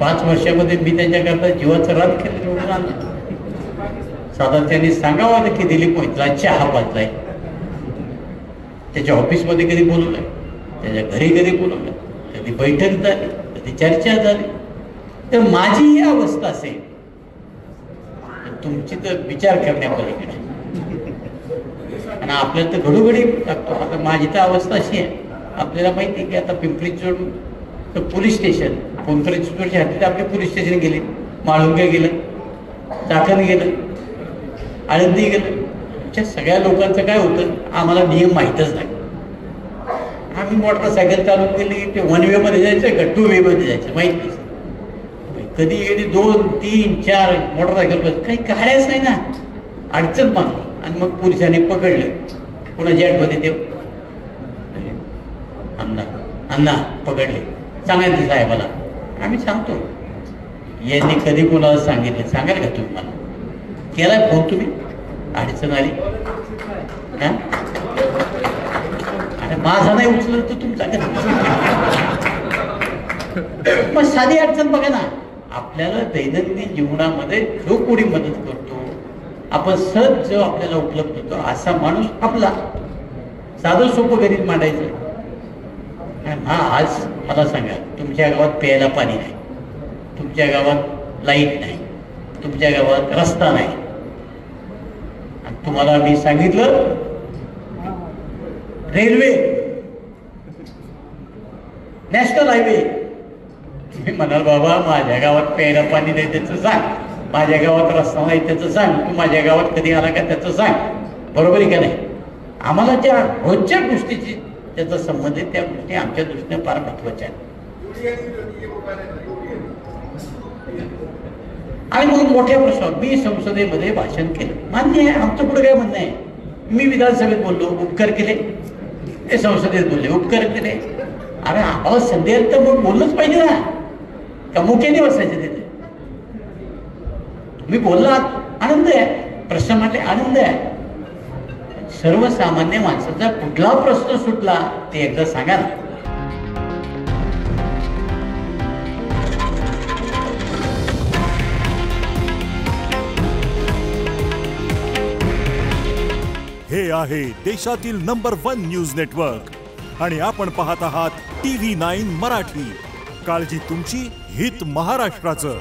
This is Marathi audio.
5 वर्षामध्ये मी त्यांच्याकरता जीवाचं रान केलं, निवडून आणलं. साधारण त्यांनी सांगावं की दिलीप मोहितला चहा पाजलाय, त्याच्या ऑफिसमध्ये कधी बोलवलंय, त्याच्या घरी कधी बोलवलं, कधी बैठक झाली, कधी चर्चा झाली. तर माझी ही अवस्था असेल, तुमची तर विचार करण्यापलीकडे. आणि आपल्याला तर घडोघडी लागतो. आता माझी तर अवस्था अशी आहे, आपल्याला माहिती आहे की आता पिंपरी चिंचवड पोलीस स्टेशन, पिंपरी चिंचवडच्या हद्दीत आपले पोलीस स्टेशन गेले, माळुंगे गेलं, चाकण गेलं, आळंदी गेलं. त्या सगळ्या लोकांचं काय होतं, आम्हाला नियम माहीतच नाही. आम्ही मोटरसायकल चालवून गेली ते 1 वे मध्ये जायचं का 2 वे मध्ये जायचं माहीत नाही. कधी गेली 2, 3, 4 मोटरसायकल बस, काही गाड्याच नाही ना, अडचण मानली. आणि मग पोलिसांनी पकडलं, पुन्हा जेटमध्ये ते अण्णा पकडले, सांगायचं साहेबाला. आम्ही सांगतो, यांनी कधी कोणाला सांगितलं सांगाल का तुम्ही मला? केलाय फोन तुम्ही? अडचण आली का? आणि माझा नाही उचललं तर तुमचा मग साधी अडचण बघा ना. आपल्याला दैनंदिन जीवनामध्ये जो कोणी मदत करतो, आपण सहज जो आपल्याला उपलब्ध होतो असा माणूस आपला, साधं सोपं घरीच मांडायचं. हा, आज मला सांगा, तुमच्या गावात प्यायला पाणी नाही, तुमच्या गावात लाईट नाही, तुमच्या गावात रस्ता नाही, आणि तुम्हाला मी सांगितलं रेल्वे, नॅशनल हायवे. तुम्ही म्हणाल बाबा माझ्या गावात प्यायला पाणी नाही त्याचं सांग, माझ्या गावात रस्ता नाही त्याचं सांग, तू माझ्या गावात कधी आला का त्याचं सांग. बरोबर आहे का नाही? आम्हाला त्या रोजच्या गोष्टीची त्याचा संबंध आहे, त्या गोष्टी आमच्या दृष्टीने फार महत्वाच्या आहेत. आणि मग मोठ्या प्रश्नावर मी संसदेमध्ये भाषण केलं, मान्य आहे, आमचं पुढे काय म्हणणं आहे. मी विधानसभेत बोललो, उपकार केले, ते संसदेत बोलले, उपकार केले. अरे आम्हाला संधी आहे तर मग बोललंच पाहिजे ना, का मुख्याने बसायचे तिथे? तुम्ही बोललात, आनंद आहे, प्रश्न म्हटले आनंद आहे. सर्वसामान्य माणसाचा कुठला प्रश्न सुटला ते एकदा सांगा ना. हे आहे देशातील नंबर 1 न्यूज नेटवर्क आणि आपण पाहत आहात TV9 मराठी. काळजी तुमची, हित महाराष्ट्राचं.